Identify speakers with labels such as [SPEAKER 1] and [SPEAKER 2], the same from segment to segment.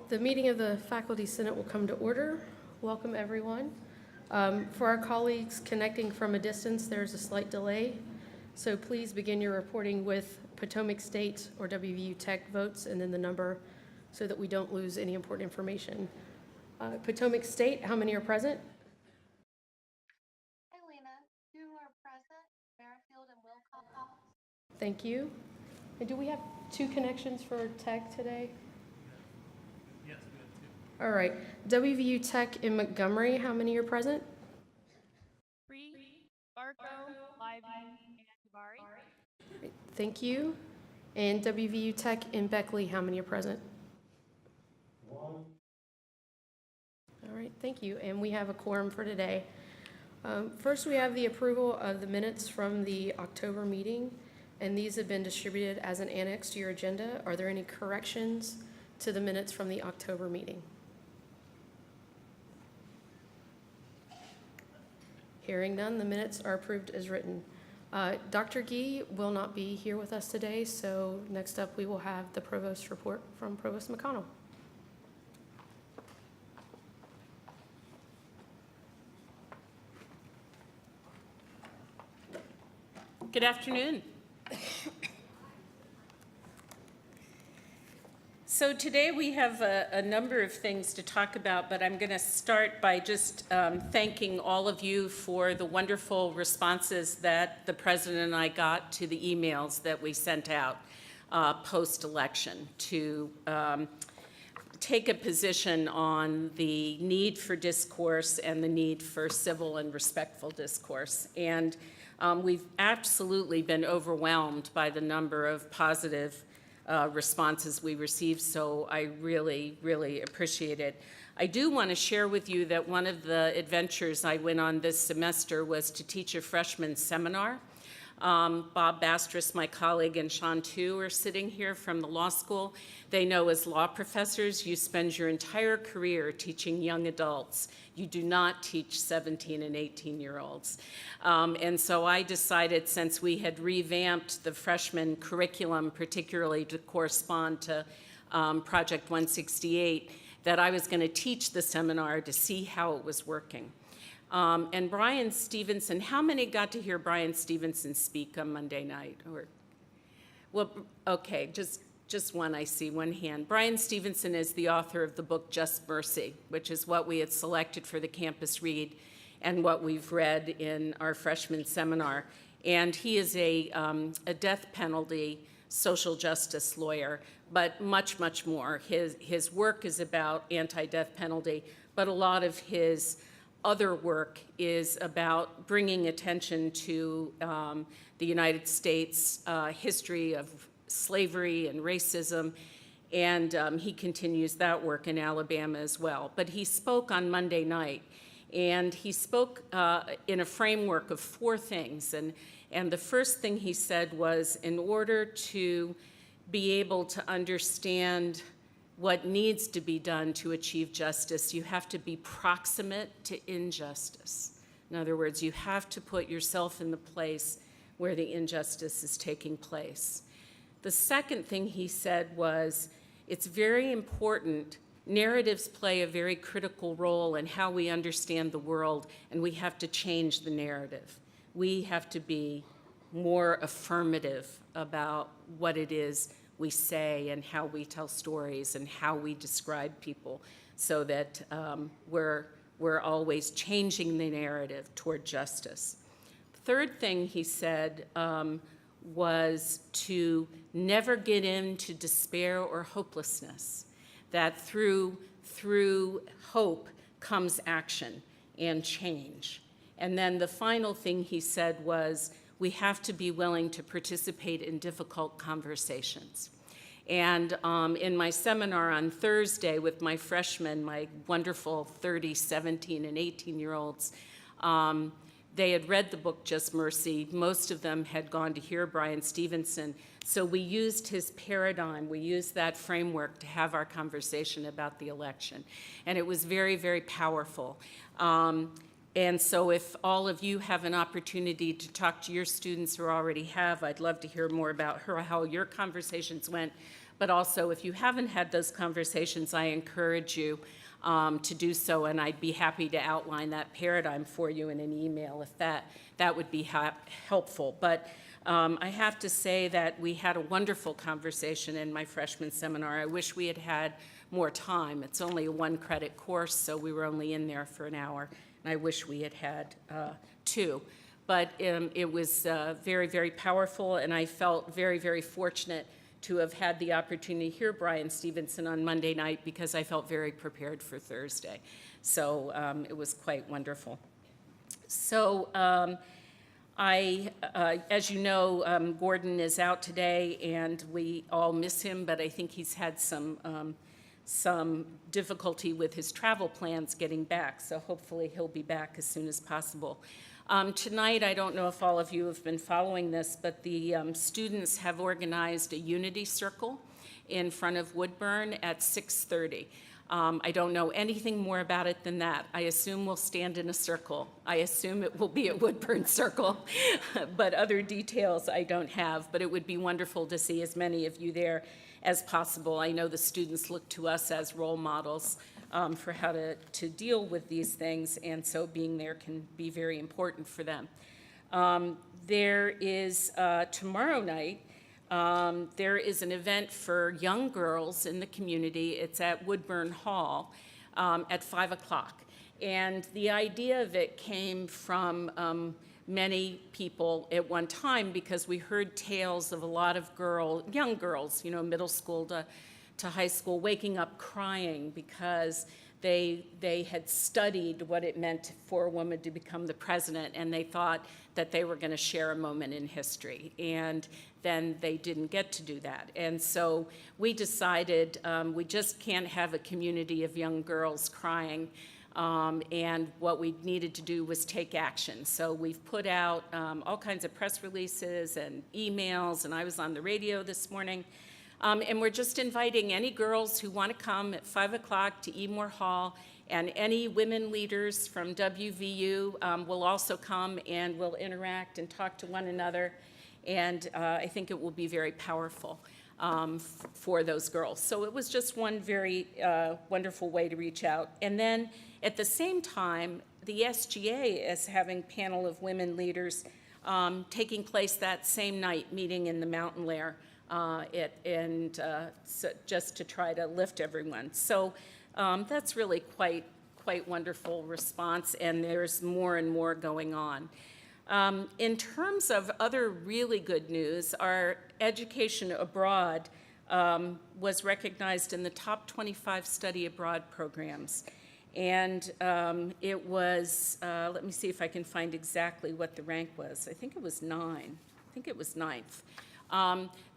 [SPEAKER 1] The meeting of the Faculty Senate will come to order. Welcome, everyone. For our colleagues connecting from a distance, there's a slight delay, so please begin your reporting with Potomac State or WVU Tech votes and then the number so that we don't lose any important information. Potomac State, how many are present?
[SPEAKER 2] Hi, Lena. 2 are present, Merrifield and Wilcox.
[SPEAKER 1] Thank you. And do we have 2 connections for Tech today?
[SPEAKER 3] Yes, we have 2.
[SPEAKER 1] All right. WVU Tech in Montgomery, how many are present?
[SPEAKER 4] 3, Barco, Lively, and Davari.
[SPEAKER 1] Thank you. And WVU Tech in Beckley, how many are present?
[SPEAKER 3] 1.
[SPEAKER 1] All right, thank you. And we have a quorum for today. First, we have the approval of the minutes from the October meeting, and these have been distributed as an annex to your agenda. Are there any corrections to the minutes from the October meeting? Hearing none, the minutes are approved as written. Dr. Gee will not be here with us today, so next up we will have the Provost report from Provost McConnell.
[SPEAKER 5] Good afternoon. So today we have a number of things to talk about, but I'm going to start by just thanking all of you for the wonderful responses that the President and I got to the emails that we sent out post-election to take a position on the need for discourse and the need for civil and respectful discourse. And we've absolutely been overwhelmed by the number of positive responses we received, so I really, really appreciate it. I do want to share with you that one of the adventures I went on this semester was to teach a freshman seminar. Bob Bastris, my colleague, and Sean Tu are sitting here from the law school. They know as law professors, you spend your entire career teaching young adults. You do not teach 17 and 18-year-olds. And so I decided, since we had revamped the freshman curriculum, particularly to correspond to Project 168, that I was going to teach the seminar to see how it was working. And Brian Stevenson, how many got to hear Brian Stevenson speak on Monday night? Well, okay, just one, I see, one hand. Brian Stevenson is the author of the book Just Mercy, which is what we had selected for the campus read and what we've read in our freshman seminar. And he is a death penalty social justice lawyer, but much, much more. His work is about anti-death penalty, but a lot of his other work is about bringing attention to the United States history of slavery and racism, and he continues that work in Alabama as well. But he spoke on Monday night, and he spoke in a framework of 4 things, and the first thing he said was, in order to be able to understand what needs to be done to achieve justice, you have to be proximate to injustice. In other words, you have to put yourself in the place where the injustice is taking place. The second thing he said was, it's very important, narratives play a very critical role in how we understand the world, and we have to change the narrative. We have to be more affirmative about what it is we say and how we tell stories and how we describe people, so that we're always changing the narrative toward justice. The third thing he said was to never get into despair or hopelessness, that through hope comes action and change. And then the final thing he said was, we have to be willing to participate in difficult conversations. And in my seminar on Thursday with my freshmen, my wonderful 30, 17, and 18-year-olds, they had read the book Just Mercy. Most of them had gone to hear Brian Stevenson. So we used his paradigm, we used that framework to have our conversation about the election. And it was very, very powerful. And so if all of you have an opportunity to talk to your students or already have, I'd love to hear more about how your conversations went. But also, if you haven't had those conversations, I encourage you to do so, and I'd be happy to outline that paradigm for you in an email if that would be helpful. But I have to say that we had a wonderful conversation in my freshman seminar. I wish we had had more time. It's only a 1-credit course, so we were only in there for an hour, and I wish we had had 2. But it was very, very powerful, and I felt very, very fortunate to have had the opportunity to hear Brian Stevenson on Monday night because I felt very prepared for Thursday. So it was quite wonderful. So as you know, Gordon is out today, and we all miss him, but I think he's had some difficulty with his travel plans getting back, so hopefully he'll be back as soon as possible. Tonight, I don't know if all of you have been following this, but the students have organized a unity circle in front of Woodburn at 6:30. I don't know anything more about it than that. I assume we'll stand in a circle. I assume it will be at Woodburn Circle, but other details I don't have. But it would be wonderful to see as many of you there as possible. I know the students look to us as role models for how to deal with these things, and so being there can be very important for them. There is, tomorrow night, there is an event for young girls in the community. It's at Woodburn Hall at 5 o'clock. And the idea of it came from many people at one time because we heard tales of a lot of young girls, middle school to high school, waking up crying because they had studied what it meant for a woman to become the president, and they thought that they were going to share a moment in history, and then they didn't get to do that. And so we decided we just can't have a community of young girls crying, and what we needed to do was take action. So we've put out all kinds of press releases and emails, and I was on the radio this morning. And we're just inviting any girls who want to come at 5 o'clock to Moore Hall, and any women leaders from WVU will also come, and we'll interact and talk to one another. And I think it will be very powerful for those girls. So it was just one very wonderful way to reach out. And then at the same time, the SGA is having a panel of women leaders taking place that same night, meeting in the Mountain Lair. So just to try to lift everyone. So that's really quite wonderful response, and there's more and more going on. In terms of other really good news, our education abroad was recognized in the top 25 study abroad programs. And it was, let me see if I can find exactly what the rank was. I think it was 9. I think it was 9th.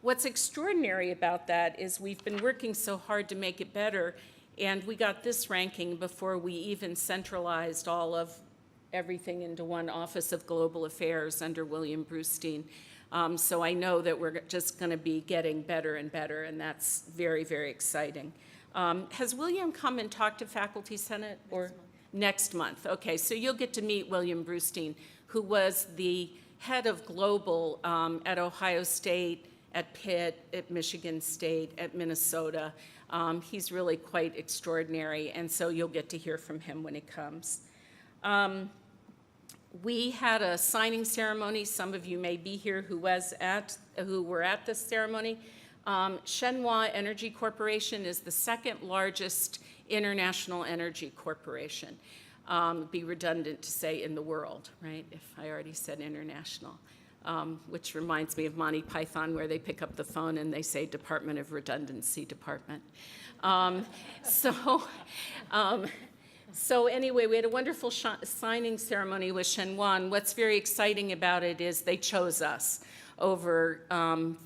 [SPEAKER 5] What's extraordinary about that is we've been working so hard to make it better, and we got this ranking before we even centralized all of everything into one Office of Global Affairs under William Brustein. So I know that we're just going to be getting better and better, and that's very, very exciting. Has William come and talked to Faculty Senate? Next month? Okay, so you'll get to meet William Brustein, who was the head of global at Ohio State, at Pitt, at Michigan State, at Minnesota. He's really quite extraordinary, and so you'll get to hear from him when he comes. We had a signing ceremony. Some of you may be here who were at this ceremony. Shenhua Energy Corporation is the second largest international energy corporation. Be redundant to say in the world, right, if I already said international, which reminds me of Monty Python, where they pick up the phone and they say Department of Redundancy Department. So anyway, we had a wonderful signing ceremony with Shenhua, and what's very exciting about it is they chose us over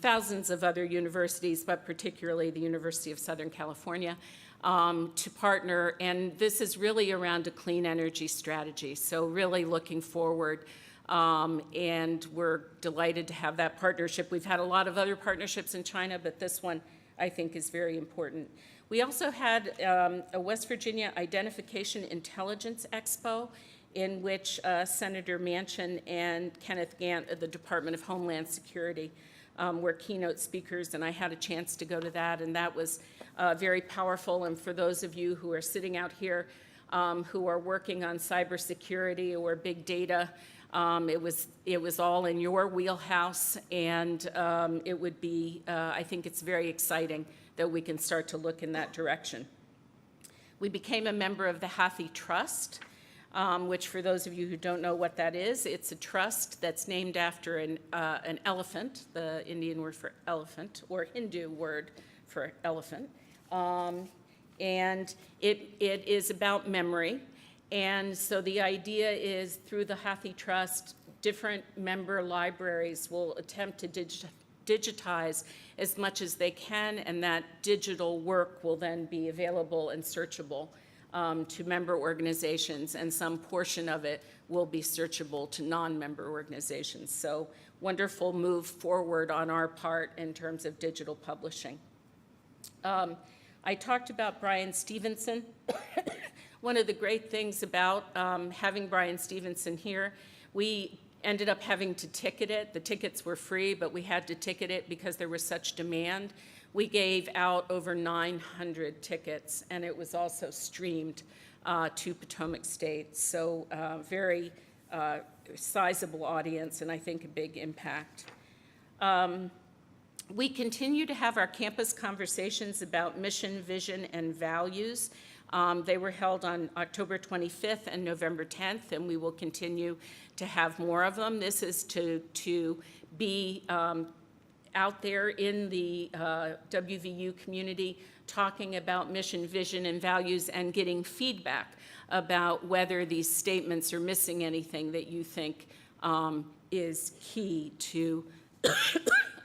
[SPEAKER 5] thousands of other universities, but particularly the University of Southern California, to partner, and this is really around a clean energy strategy. So really looking forward, and we're delighted to have that partnership. We've had a lot of other partnerships in China, but this one I think is very important. We also had a West Virginia Identification Intelligence Expo, in which Senator Manchin and Kenneth Gant of the Department of Homeland Security were keynote speakers, and I had a chance to go to that, and that was very powerful. And for those of you who are sitting out here who are working on cybersecurity or big data, it was all in your wheelhouse, and it would be, I think it's very exciting that we can start to look in that direction. We became a member of the Hathi Trust, which for those of you who don't know what that is, it's a trust that's named after an elephant, the Indian word for elephant, or Hindu word for elephant. And it is about memory. And so the idea is through the Hathi Trust, different member libraries will attempt to digitize as much as they can, and that digital work will then be available and searchable to member organizations, and some portion of it will be searchable to non-member organizations. So wonderful move forward on our part in terms of digital publishing. I talked about Brian Stevenson. One of the great things about having Brian Stevenson here, we ended up having to ticket it. The tickets were free, but we had to ticket it because there was such demand. We gave out over 900 tickets, and it was also streamed to Potomac State. So very sizable audience, and I think a big impact. We continue to have our campus conversations about mission, vision, and values. They were held on October 25th and November 10th, and we will continue to have more of them. This is to be out there in the WVU community talking about mission, vision, and values, and getting feedback about whether these statements are missing anything that you think is key to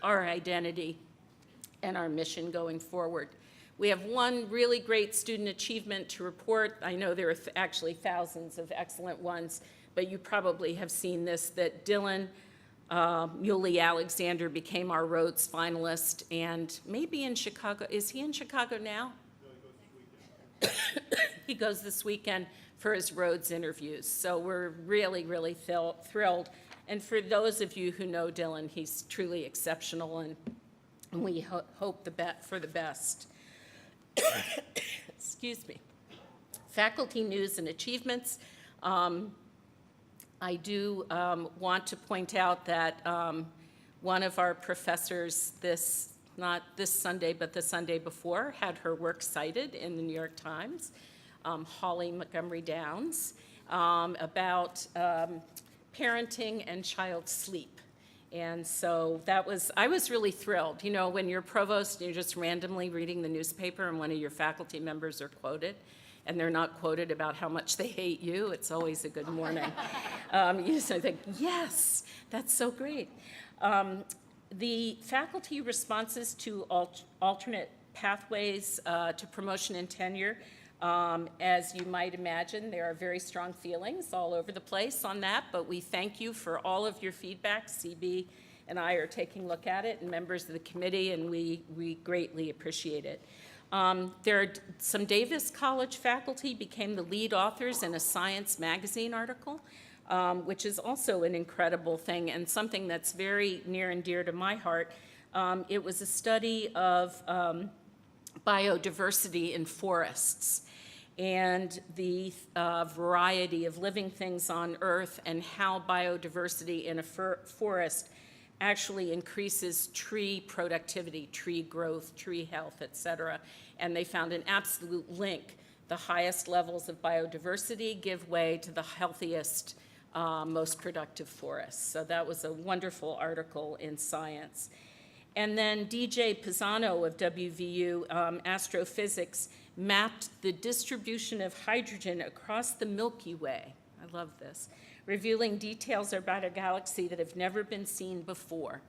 [SPEAKER 5] our identity and our mission going forward. We have one really great student achievement to report. I know there are actually thousands of excellent ones, but you probably have seen this, that Dylan Muley Alexander became our Rhodes finalist, and maybe in Chicago. Is he in Chicago now? No, he goes this weekend for his Rhodes interviews. So we're really, really thrilled. And for those of you who know Dylan, he's truly exceptional, and we hope for the best. Excuse me. Faculty news and achievements. I do want to point out that one of our professors not this Sunday, but the Sunday before, had her work cited in the New York Times, Holly Montgomery Downs, about parenting and child sleep. And so I was really thrilled. You know, when you're provost and you're just randomly reading the newspaper and one of your faculty members are quoted, and they're not quoted about how much they hate you, it's always a good morning. You just think, yes, that's so great. The faculty responses to alternate pathways to promotion and tenure, as you might imagine, there are very strong feelings all over the place on that, but we thank you for all of your feedback. CB and I are taking a look at it, and members of the committee, and we greatly appreciate it. There are some Davis College faculty became the lead authors in a Science magazine article, which is also an incredible thing and something that's very near and dear to my heart. It was a study of biodiversity in forests and the variety of living things on Earth, and how biodiversity in a forest actually increases tree productivity, tree growth, tree health, et cetera. And they found an absolute link. The highest levels of biodiversity give way to the healthiest, most productive forests. So that was a wonderful article in Science. And then DJ Pisano of WVU Astrophysics mapped the distribution of hydrogen across the Milky Way. I love this. Revealing details about a galaxy that have never been seen before.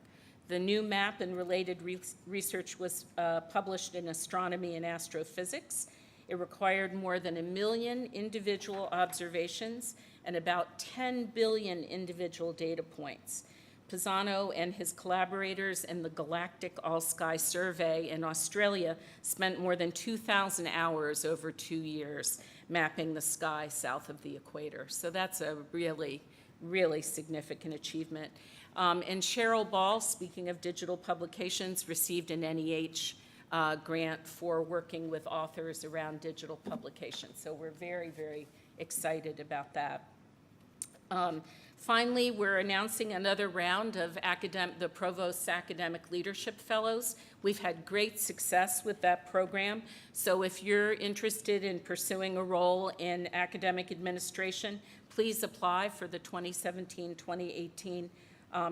[SPEAKER 5] The new map and related research was published in Astronomy and Astrophysics. It required more than 1 million individual observations and about 10 billion individual data points. Pisano and his collaborators in the Galactic All-Sky Survey in Australia spent more than 2,000 hours over 2 years mapping the sky south of the equator. So that's a really, really significant achievement. And Cheryl Ball, speaking of digital publications, received an NEH grant for working with authors around digital publications. So we're very, very excited about that. Finally, we're announcing another round of the Provost's Academic Leadership Fellows. We've had great success with that program. So if you're interested in pursuing a role in academic administration, please apply for the 2017-2018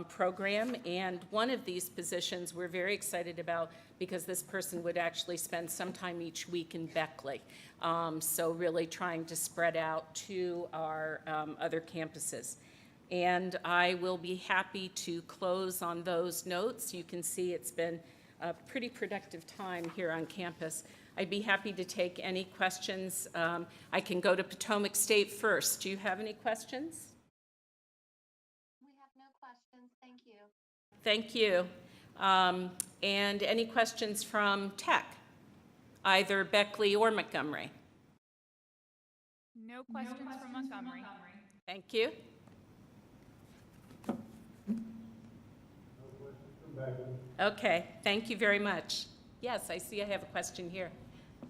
[SPEAKER 5] program. And one of these positions we're very excited about because this person would actually spend some time each week in Beckley. So really trying to spread out to our other campuses. And I will be happy to close on those notes. You can see it's been a pretty productive time here on campus. I'd be happy to take any questions. I can go to Potomac State first. Do you have any questions?
[SPEAKER 2] We have no questions. Thank you.
[SPEAKER 5] Thank you. And any questions from Tech, either Beckley or Montgomery?
[SPEAKER 4] No questions from Montgomery.
[SPEAKER 5] Thank you. Okay, thank you very much. Yes, I see I have a question here.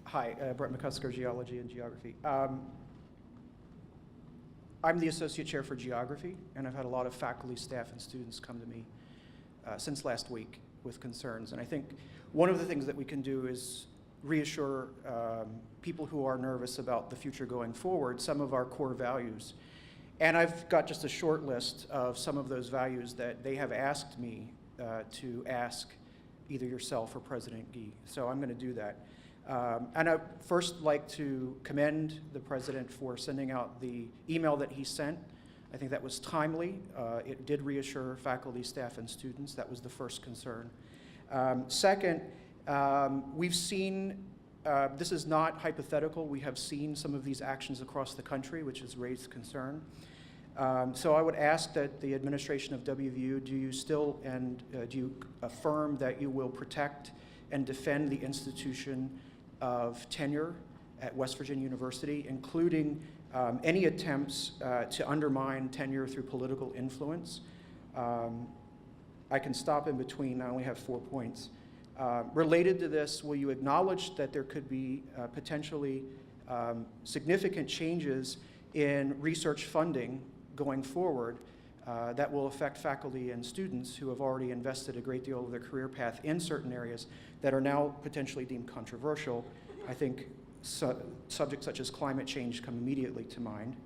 [SPEAKER 6] Hi, Brett McCusker, Geology and Geography. I'm the Associate Chair for Geography, and I've had a lot of faculty, staff, and students come to me since last week with concerns. And I think one of the things that we can do is reassure people who are nervous about the future going forward some of our core values. And I've got just a short list of some of those values that they have asked me to ask either yourself or President Gee. So I'm going to do that. And I'd first like to commend the President for sending out the email that he sent. I think that was timely. It did reassure faculty, staff, and students. That was the first concern. Second, we've seen, this is not hypothetical, we have seen some of these actions across the country, which has raised concern. So I would ask that the administration of WVU, do you still and do you affirm that you will protect and defend the institution of tenure at West Virginia University, including any attempts to undermine tenure through political influence? I can stop in between, I only have 4 points. Related to this, will you acknowledge that there could be potentially significant changes in research funding going forward that will affect faculty and students who have already invested a great deal of their career path in certain areas that are now potentially deemed controversial? I think subjects such as climate change come immediately to mind.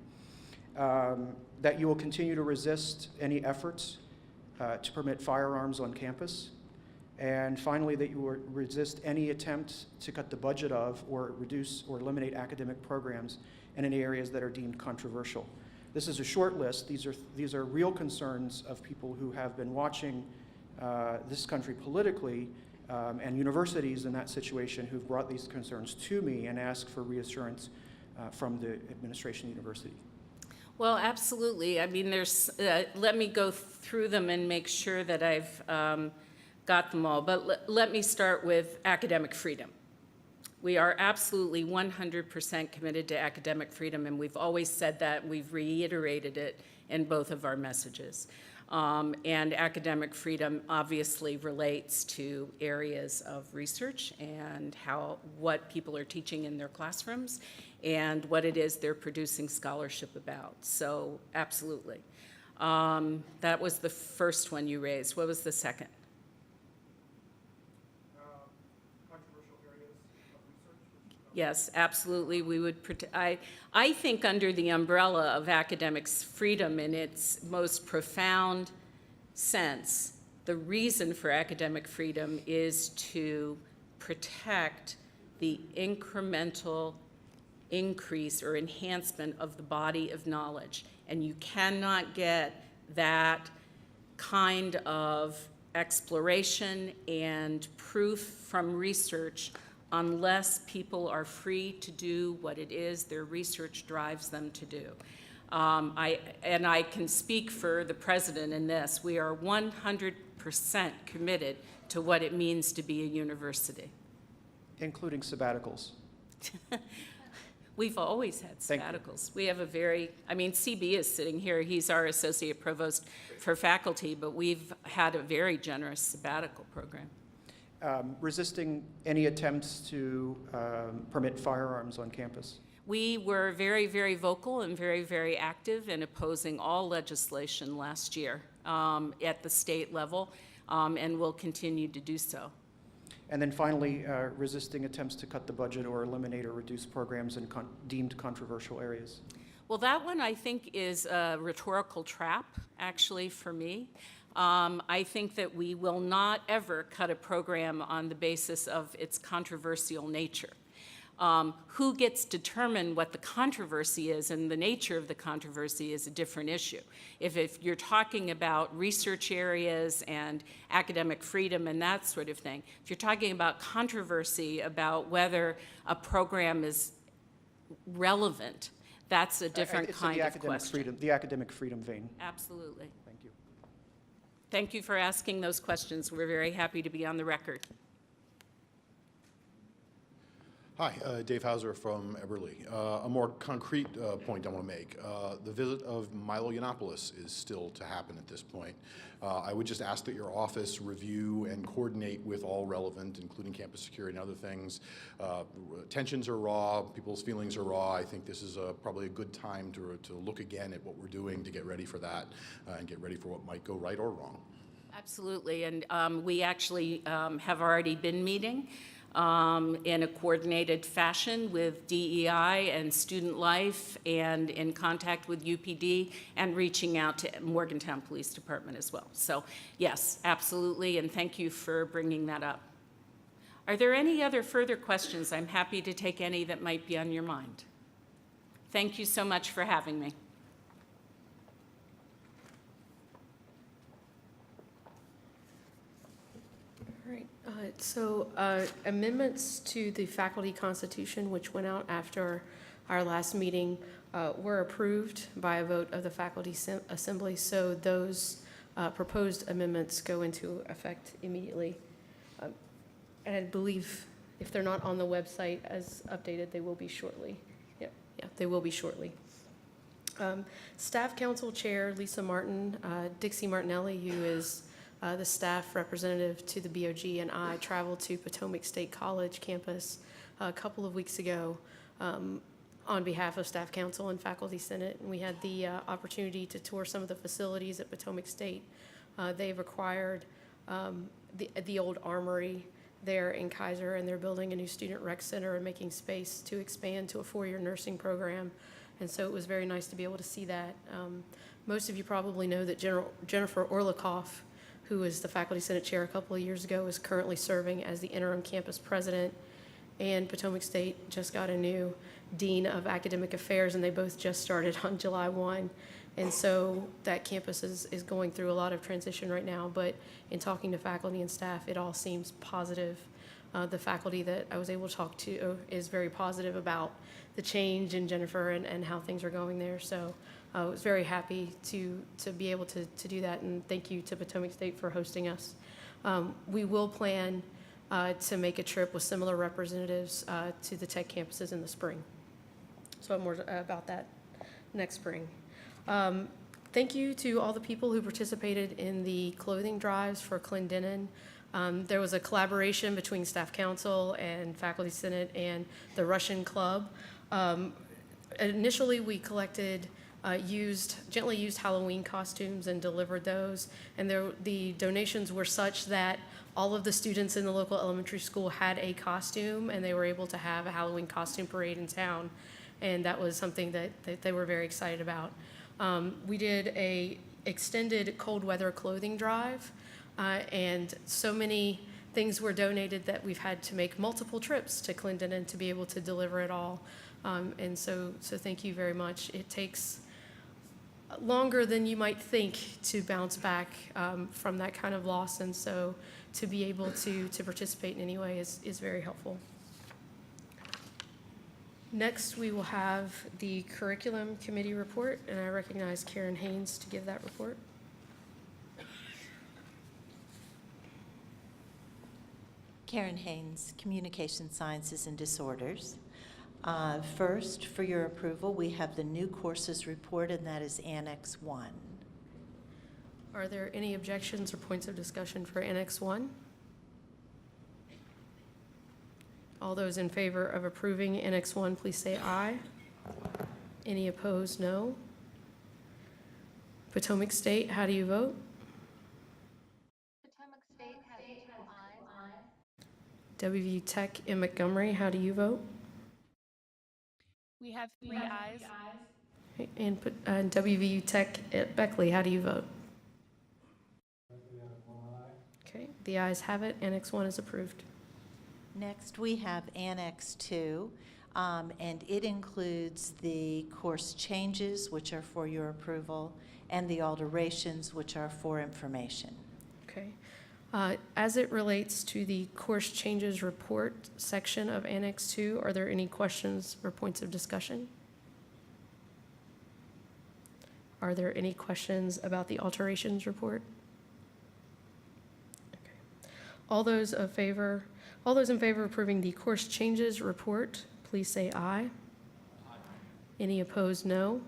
[SPEAKER 6] That you will continue to resist any efforts to permit firearms on campus. And finally, that you will resist any attempt to cut the budget of or reduce or eliminate academic programs in any areas that are deemed controversial. This is a short list. These are real concerns of people who have been watching this country politically and universities in that situation who've brought these concerns to me and asked for reassurance from the administration of the university.
[SPEAKER 5] Well, absolutely. I mean, there's, let me go through them and make sure that I've got them all. But let me start with academic freedom. We are absolutely 100% committed to academic freedom, and we've always said that. We've reiterated it in both of our messages. And academic freedom obviously relates to areas of research and what people are teaching in their classrooms and what it is they're producing scholarship about. So absolutely. That was the first one you raised. What was the second?
[SPEAKER 6] Controversial areas of research?
[SPEAKER 5] Yes, absolutely. We would. I think under the umbrella of academic freedom in its most profound sense, the reason for academic freedom is to protect the incremental increase or enhancement of the body of knowledge. And you cannot get that kind of exploration and proof from research unless people are free to do what it is their research drives them to do. I can speak for the president in this. We are 100% committed to what it means to be a university.
[SPEAKER 6] Including sabbaticals.
[SPEAKER 5] We've always had
[SPEAKER 6] Thank you.
[SPEAKER 5] sabbaticals. We have a very, I mean, CB is sitting here, he's our associate provost for faculty, but we've had a very generous sabbatical program.
[SPEAKER 6] Resisting any attempts to permit firearms on campus.
[SPEAKER 5] We were very, very vocal and very, very active in opposing all legislation last year at the state level, and will continue to do so.
[SPEAKER 6] And then finally, resisting attempts to cut the budget or eliminate or reduce programs in deemed controversial areas.
[SPEAKER 5] Well, that one I think is a rhetorical trap, actually, for me. I think that we will not ever cut a program on the basis of its controversial nature. Who gets determined what the controversy is and the nature of the controversy is a different issue. If you're talking about research areas and academic freedom and that sort of thing, if you're talking about controversy about whether a program is relevant, that's a different kind of question.
[SPEAKER 6] The academic freedom vein.
[SPEAKER 5] Absolutely.
[SPEAKER 6] Thank you.
[SPEAKER 5] Thank you for asking those questions. We're very happy to be on the record.
[SPEAKER 7] Hi, Dave Hauser from Eberly. A more concrete point I want to make. The visit of Milo Yiannopoulos is still to happen at this point. I would just ask that your office review and coordinate with all relevant, including campus security and other things. Tensions are raw, people's feelings are raw. I think this is probably a good time to look again at what we're doing to get ready for that and get ready for what might go right or wrong.
[SPEAKER 5] Absolutely, and we actually have already been meeting in a coordinated fashion with DEI and Student Life and in contact with UPD and reaching out to Morgantown Police Department as well. So yes, absolutely, and thank you for bringing that up. Are there any other further questions? I'm happy to take any that might be on your mind. Thank you so much for having me.
[SPEAKER 1] All right, so amendments to the faculty constitution, which went out after our last meeting, were approved by a vote of the faculty assembly, so those proposed amendments go into effect immediately. And I believe if they're not on the website as updated, they will be shortly. Yeah, they will be shortly. Staff Council Chair Lisa Martin, Dixie Martinelli, who is the staff representative to the BOG, and I traveled to Potomac State College campus a couple of weeks ago on behalf of Staff Council and Faculty Senate, and we had the opportunity to tour some of the facilities at Potomac State. They've acquired the old armory there in Kaiser, and they're building a new student rec center and making space to expand to a 4-year nursing program, and so it was very nice to be able to see that. Most of you probably know that Jennifer Orlikoff, who was the Faculty Senate Chair a couple of years ago, is currently serving as the interim campus president. And Potomac State just got a new Dean of Academic Affairs, and they both just started on July 1. And so that campus is going through a lot of transition right now, but in talking to faculty and staff, it all seems positive. The faculty that I was able to talk to is very positive about the change in Jennifer and how things are going there. So I was very happy to be able to do that, and thank you to Potomac State for hosting us. We will plan to make a trip with similar representatives to the tech campuses in the spring. So more about that next spring. Thank you to all the people who participated in the clothing drives for Clendenin. There was a collaboration between Staff Council and Faculty Senate and the Russian Club. Initially, we collected gently used Halloween costumes and delivered those. And the donations were such that all of the students in the local elementary school had a costume, and they were able to have a Halloween costume parade in town. And that was something that they were very excited about. We did a extended cold weather clothing drive, and so many things were donated that we've had to make multiple trips to Clendenin to be able to deliver it all. And so thank you very much. It takes longer than you might think to bounce back from that kind of loss, and so to be able to participate in any way is very helpful. Next, we will have the Curriculum Committee report, and I recognize Karen Haynes to give that report.
[SPEAKER 8] Karen Haynes, Communication Sciences and Disorders. First, for your approval, we have the new courses report, and that is Annex 1.
[SPEAKER 1] Are there any objections or points of discussion for Annex 1? All those in favor of approving Annex 1, please say aye. Any opposed, no. Potomac State, how do you vote?
[SPEAKER 2] Potomac State has 2 ayes.
[SPEAKER 1] WVU Tech in Montgomery, how do you vote?
[SPEAKER 4] We have 3 ayes.
[SPEAKER 1] Okay, and WVU Tech at Beckley, how do you vote? Okay, the ayes have it. Annex 1 is approved.
[SPEAKER 8] Next, we have Annex 2, and it includes the course changes, which are for your approval, and the alterations, which are for information.
[SPEAKER 1] Okay. As it relates to the course changes report section of Annex 2, are there any questions or points of discussion? Are there any questions about the alterations report? Okay. All those in favor of approving the course changes report, please say aye. Any opposed, no.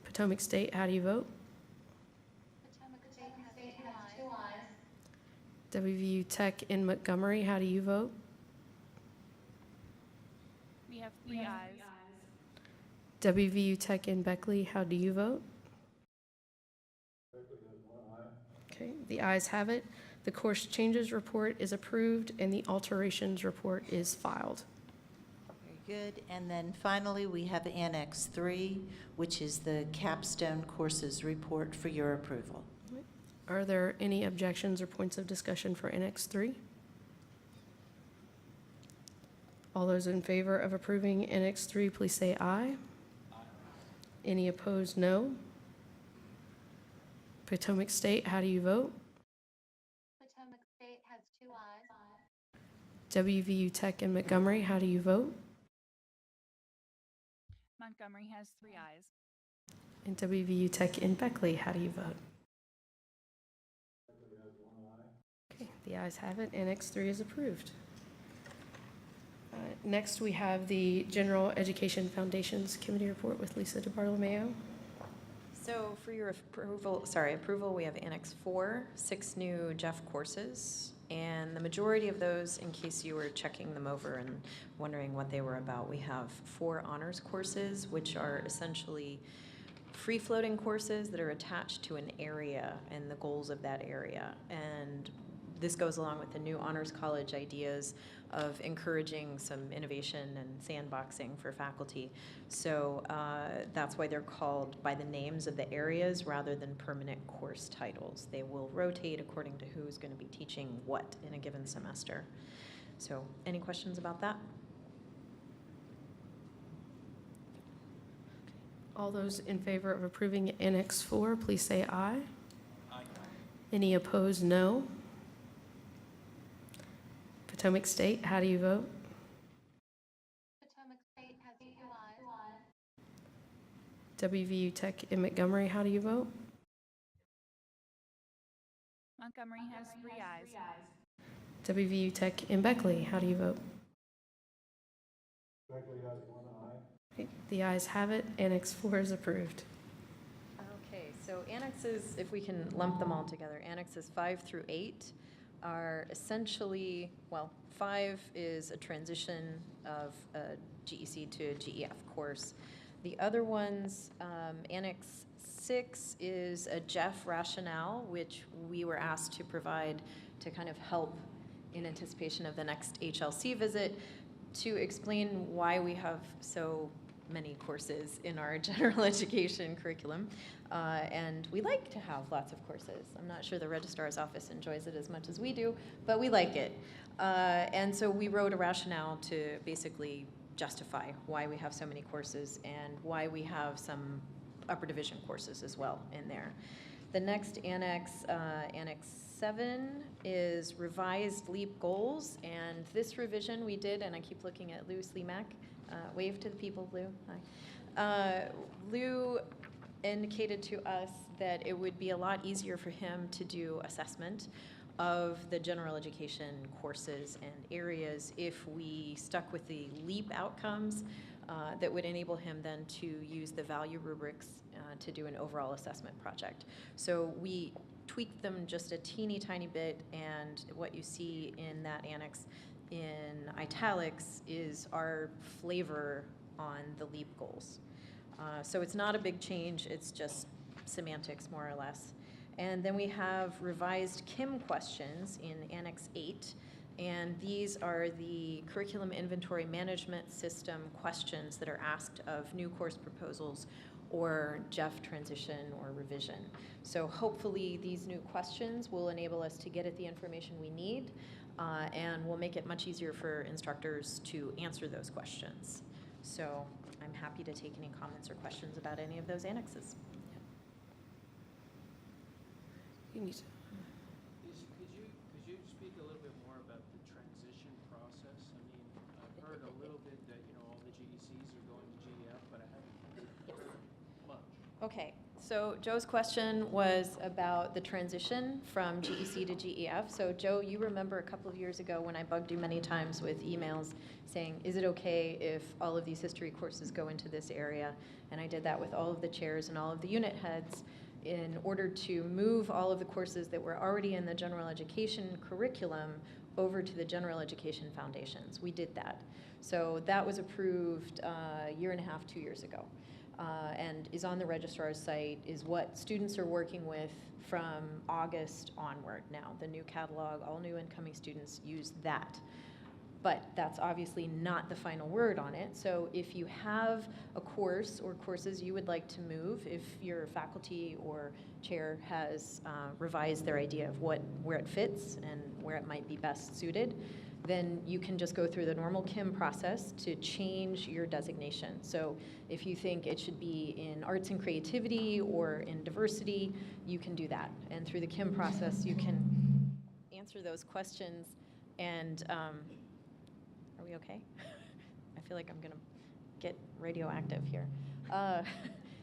[SPEAKER 1] Potomac State, how do you vote?
[SPEAKER 2] Potomac State has 2 ayes.
[SPEAKER 1] WVU Tech in Montgomery, how do you vote?
[SPEAKER 4] We have 3 ayes.
[SPEAKER 1] WVU Tech in Beckley, how do you vote? Okay, the ayes have it. The course changes report is approved and the alterations report is filed.
[SPEAKER 8] Very good. And then finally, we have Annex 3, which is the capstone courses report for your approval.
[SPEAKER 1] Are there any objections or points of discussion for Annex 3? All those in favor of approving Annex 3, please say aye. Any opposed, no. Potomac State, how do you vote?
[SPEAKER 2] Potomac State has 2 ayes.
[SPEAKER 1] WVU Tech in Montgomery, how do you vote?
[SPEAKER 4] Montgomery has 3 ayes.
[SPEAKER 1] And WVU Tech in Beckley, how do you vote? Okay, the ayes have it. Annex 3 is approved. Next, we have the General Education Foundations Committee report with Lisa DiBartolomeo.
[SPEAKER 9] So for your approval, we have Annex 4, 6 new Jeff courses, and the majority of those, in case you were checking them over and wondering what they were about, we have 4 honors courses, which are essentially free-floating courses that are attached to an area and the goals of that area. And this goes along with the new Honors College ideas of encouraging some innovation and sandboxing for faculty. So that's why they're called by the names of the areas rather than permanent course titles. They will rotate according to who's going to be teaching what in a given semester. So any questions about that?
[SPEAKER 1] All those in favor of approving Annex 4, please say aye. Aye. Any opposed, no. Potomac State, how do you vote?
[SPEAKER 2] Potomac State has 2 ayes.
[SPEAKER 1] WVU Tech in Montgomery, how do you vote?
[SPEAKER 4] Montgomery has 3 ayes.
[SPEAKER 1] WVU Tech in Beckley, how do you vote?
[SPEAKER 3] Beckley has 1 aye.
[SPEAKER 1] Okay, the ayes have it. Annex 4 is approved.
[SPEAKER 9] Okay, so annexes, if we can lump them all together, annexes 5 through 8 are essentially, well, 5 is a transition of a GEC to a GEF course. The other ones, Annex 6 is a Jeff rationale, which we were asked to provide to kind of help in anticipation of the next HLC visit to explain why we have so many courses in our general education curriculum. And we like to have lots of courses. I'm not sure the registrar's office enjoys it as much as we do, but we like it. And so we wrote a rationale to basically justify why we have so many courses and why we have some upper division courses as well in there. The next annex, Annex 7, is revised LEAP goals. And this revision we did, and I keep looking at Lou Slimak. Wave to the people, Lou. Hi. Lou indicated to us that it would be a lot easier for him to do assessment of the general education courses and areas if we stuck with the LEAP outcomes that would enable him then to use the value rubrics to do an overall assessment project. So we tweaked them just a teeny tiny bit, and what you see in that annex in italics is our flavor on the LEAP goals. So it's not a big change, it's just semantics more or less. And then we have revised KIM questions in Annex 8, and these are the Curriculum Inventory Management System questions that are asked of new course proposals or JEF transition or revision. So hopefully these new questions will enable us to get at the information we need and will make it much easier for instructors to answer those questions. So I'm happy to take any comments or questions about any of those annexes.
[SPEAKER 1] You need to.
[SPEAKER 3] Could you speak a little bit more about the transition process? I mean, I've heard a little bit that, all the GECs are going to GEF, but I haven't heard much.
[SPEAKER 9] Okay, so Joe's question was about the transition from GEC to GEF. So Joe, you remember a couple of years ago when I bugged you many times with emails saying, is it okay if all of these history courses go into this area? And I did that with all of the chairs and all of the unit heads in order to move all of the courses that were already in the general education curriculum over to the general education foundations. We did that. So that was approved a year and a half, 2 years ago, and is on the registrar's site, is what students are working with from August onward now. The new catalog, all new incoming students use that. But that's obviously not the final word on it. So if you have a course or courses you would like to move, if your faculty or chair has revised their idea of where it fits and where it might be best suited, then you can just go through the normal KIM process to change your designation. So if you think it should be in arts and creativity or in diversity, you can do that. And through the KIM process, you can answer those questions. And are we okay? I feel like I'm going to get radioactive here.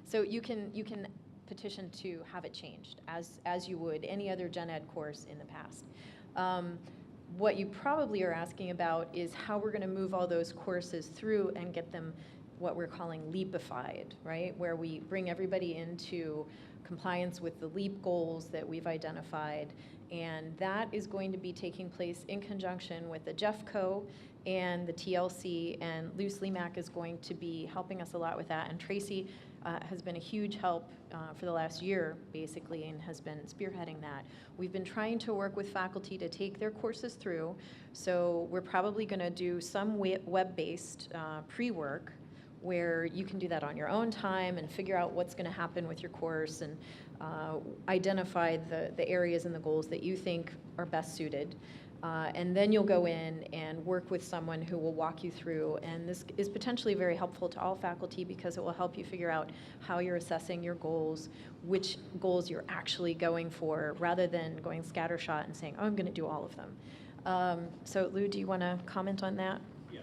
[SPEAKER 9] So you can petition to have it changed as you would any other gen ed course in the past. What you probably are asking about is how we're going to move all those courses through and get them what we're calling LEAPified, right? Where we bring everybody into compliance with the LEAP goals that we've identified. And that is going to be taking place in conjunction with the JEFCO and the TLC, and Loosely Mac is going to be helping us a lot with that. And Tracy has been a huge help for the last year, basically, and has been spearheading that. We've been trying to work with faculty to take their courses through, so we're probably going to do some web-based pre-work where you can do that on your own time and figure out what's going to happen with your course and identify the areas and the goals that you think are best suited. And then you'll go in and work with someone who will walk you through. And this is potentially very helpful to all faculty because it will help you figure out how you're assessing your goals, which goals you're actually going for, rather than going scattershot and saying, oh, I'm going to do all of them. So Lou, do you want to comment on that?
[SPEAKER 10] Yeah,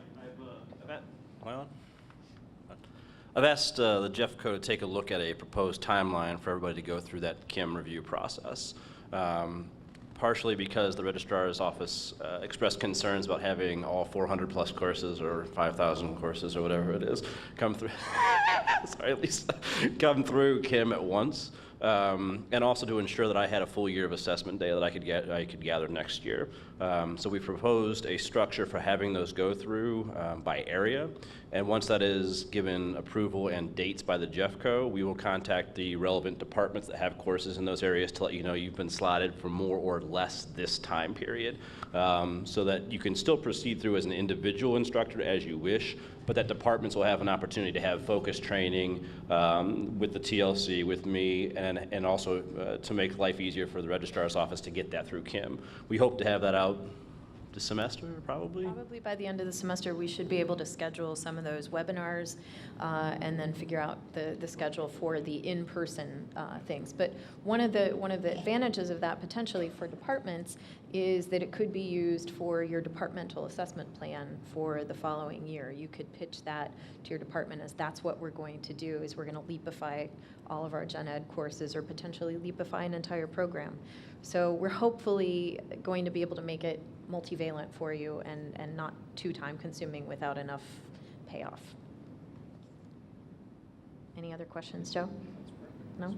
[SPEAKER 10] I've asked the JEFCO to take a look at a proposed timeline for everybody to go through that KIM review process. Partially because the registrar's office expressed concerns about having all 400 plus courses or 5,000 courses or whatever it is come through. Sorry, at least come through KIM at once, and also to ensure that I had a full year of assessment data that I could gather next year. So we proposed a structure for having those go through by area, and once that is given approval and dates by the JEFCO, we will contact the relevant departments that have courses in those areas to let you know you've been slotted for more or less this time period, so that you can still proceed through as an individual instructor as you wish, but that departments will have an opportunity to have focused training with the TLC, with me, and also to make life easier for the registrar's office to get that through KIM. We hope to have that out this semester, probably?
[SPEAKER 9] Probably by the end of the semester, we should be able to schedule some of those webinars and then figure out the schedule for the in-person things. But one of the advantages of that potentially for departments is that it could be used for your departmental assessment plan for the following year. You could pitch that to your department as that's what we're going to do, is we're going to leapify all of our gen ed courses or potentially leapify an entire program. So we're hopefully going to be able to make it multivalent for you and not too time consuming without enough payoff. Any other questions, Joe? No?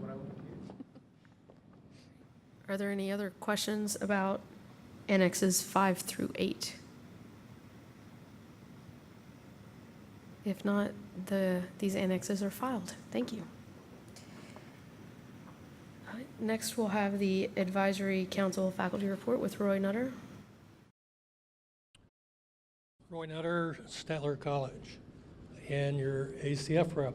[SPEAKER 1] Are there any other questions about Annexes 5 through 8? If not, these annexes are filed. Thank you. All right, next, we'll have the Advisory Council Faculty Report with Roy Nutter.
[SPEAKER 11] Roy Nutter, Statler College, and your ACF rep.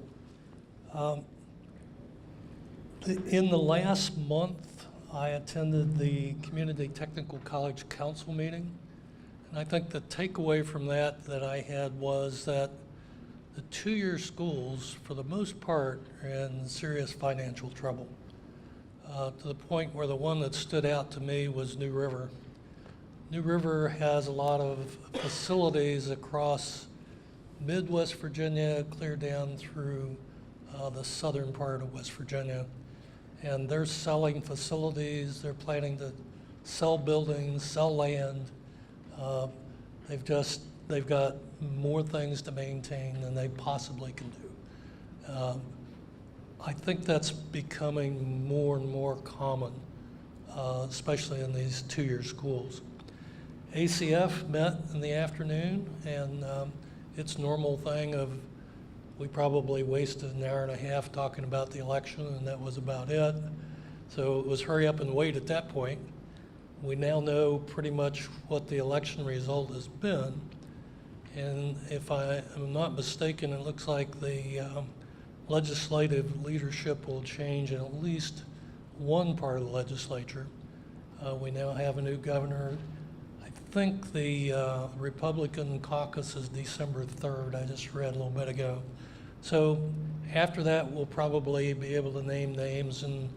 [SPEAKER 11] In the last month, I attended the Community Technical College Council meeting, and I think the takeaway from that I had was that the two-year schools, for the most part, are in serious financial trouble, to the point where the one that stood out to me was New River. New River has a lot of facilities across Midwest Virginia, clear down through the southern part of West Virginia. And they're selling facilities, they're planning to sell buildings, sell land. They've got more things to maintain than they possibly can do. I think that's becoming more and more common, especially in these two-year schools. ACF met in the afternoon, and its normal thing of we probably wasted an hour and a half talking about the election, and that was about it. So it was hurry up and wait at that point. We now know pretty much what the election result has been. And if I am not mistaken, it looks like the legislative leadership will change in at least one part of the legislature. We now have a new governor. I think the Republican caucus is December 3rd. I just read a little bit ago. So after that, we'll probably be able to name names and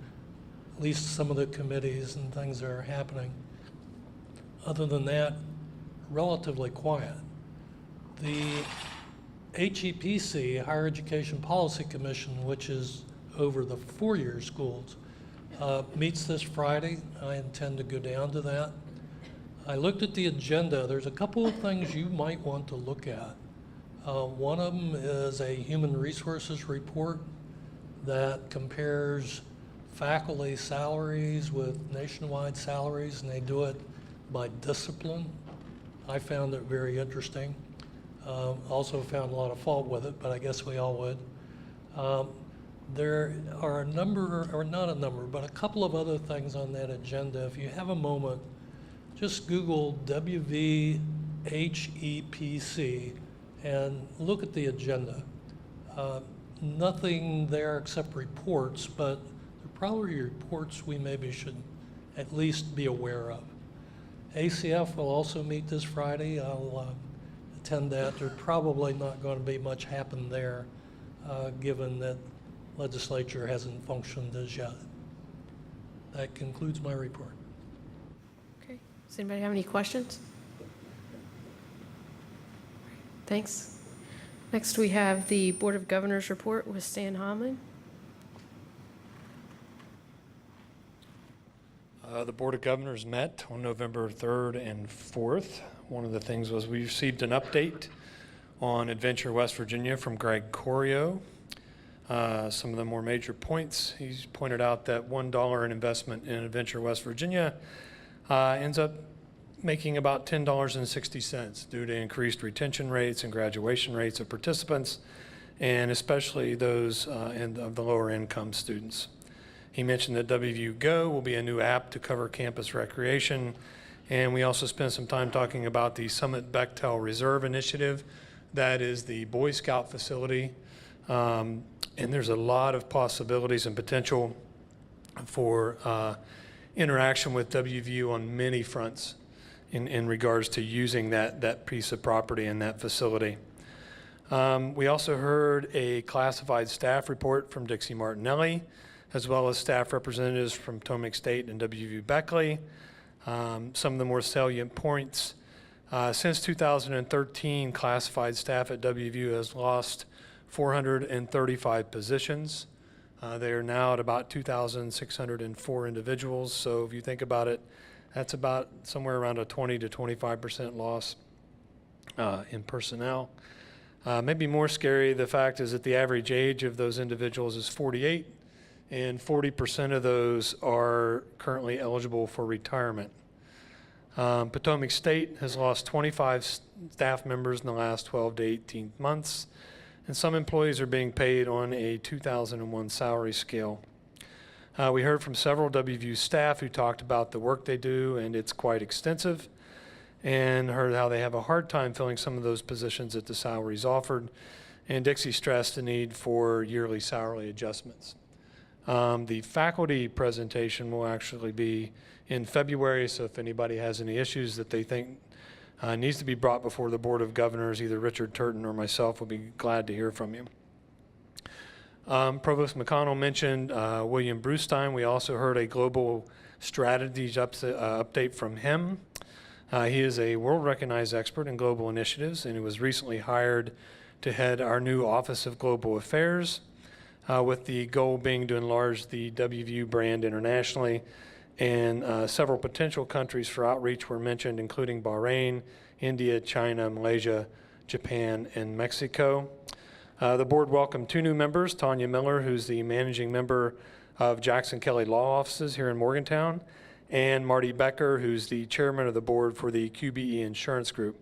[SPEAKER 11] at least some of the committees and things that are happening. Other than that, relatively quiet. The HEPC, Higher Education Policy Commission, which is over the four-year schools, meets this Friday. I intend to go down to that. I looked at the agenda. There's a couple of things you might want to look at. One of them is a human resources report that compares faculty salaries with nationwide salaries, and they do it by discipline. I found it very interesting. Also found a lot of fault with it, but I guess we all would. There are a number, or not a number, but a couple of other things on that agenda. If you have a moment, just Google WVHEPC and look at the agenda. Nothing there except reports, but there are probably reports we maybe should at least be aware of. ACF will also meet this Friday. I'll attend that. There's probably not going to be much happen there, given that legislature hasn't functioned as yet. That concludes my report.
[SPEAKER 1] Okay. Does anybody have any questions? Thanks. Next, we have the Board of Governors report with Stan Homlin.
[SPEAKER 12] The Board of Governors met on November 3rd and 4th. One of the things was we received an update on Adventure West Virginia from Greg Corio. Some of the more major points, he's pointed out that $1 in investment in Adventure West Virginia ends up making about $10.60 due to increased retention rates and graduation rates of participants, and especially those of the lower income students. He mentioned that WVU Go will be a new app to cover campus recreation, and we also spent some time talking about the Summit Bechtel Reserve Initiative. That is the Boy Scout facility, and there's a lot of possibilities and potential for interaction with WVU on many fronts in regards to using that piece of property in that facility. We also heard a classified staff report from Dixie Martinelli, as well as staff representatives from Potomac State and WVU Beckley. Some of the more salient points. Since 2013, classified staff at WVU has lost 435 positions. They are now at about 2,604 individuals. So if you think about it, that's about somewhere around a 20 to 25% loss in personnel. Maybe more scary, the fact is that the average age of those individuals is 48, and 40% of those are currently eligible for retirement. Potomac State has lost 25 staff members in the last 12 to 18 months, and some employees are being paid on a 2001 salary scale. We heard from several WVU staff who talked about the work they do, and it's quite extensive, and heard how they have a hard time filling some of those positions at the salaries offered, and Dixie stressed the need for yearly salary adjustments. The faculty presentation will actually be in February, so if anybody has any issues that they think needs to be brought before the Board of Governors, either Richard Turton or myself will be glad to hear from you. Provost McConnell mentioned William Brustein. We also heard a global strategies update from him. He is a world-recognized expert in global initiatives, and he was recently hired to head our new Office of Global Affairs, with the goal being to enlarge the WVU brand internationally. And several potential countries for outreach were mentioned, including Bahrain, India, China, Malaysia, Japan, and Mexico. The board welcomed 2 new members, Tanya Miller, who's the managing member of Jackson Kelly Law Offices here in Morgantown, and Marty Becker, who's the chairman of the board for the QBE Insurance Group.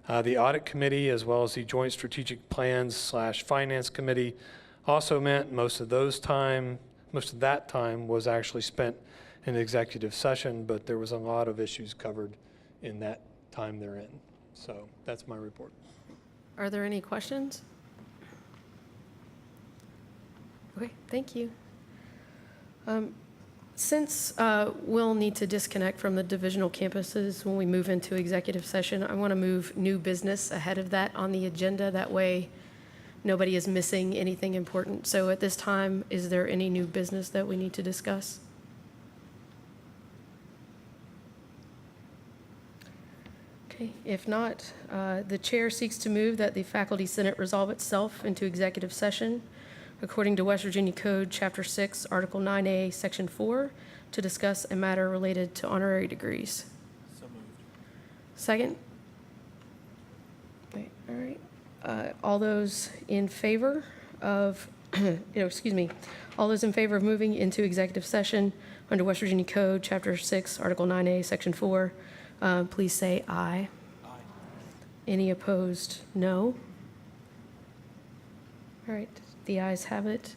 [SPEAKER 12] The audit committee, as well as the Joint Strategic Plans/Finance Committee, also met. Most of that time was actually spent in executive session, but there was a lot of issues covered in that time they're in. So that's my report.
[SPEAKER 1] Are there any questions? Okay, thank you. Since we'll need to disconnect from the divisional campuses when we move into executive session, I want to move new business ahead of that on the agenda. That way, nobody is missing anything important. So at this time, is there any new business that we need to discuss? Okay, if not, the chair seeks to move that the Faculty Senate resolve itself into executive session according to West Virginia Code, Chapter 6, Article 9A, Section 4, to discuss a matter related to honorary degrees.
[SPEAKER 6] So moved.
[SPEAKER 1] Second? Okay, all right. All those in favor of, all those in favor of moving into executive session under West Virginia Code, Chapter 6, Article 9A, Section 4, please say aye.
[SPEAKER 6] Aye.
[SPEAKER 1] Any opposed, no. All right, the ayes have it.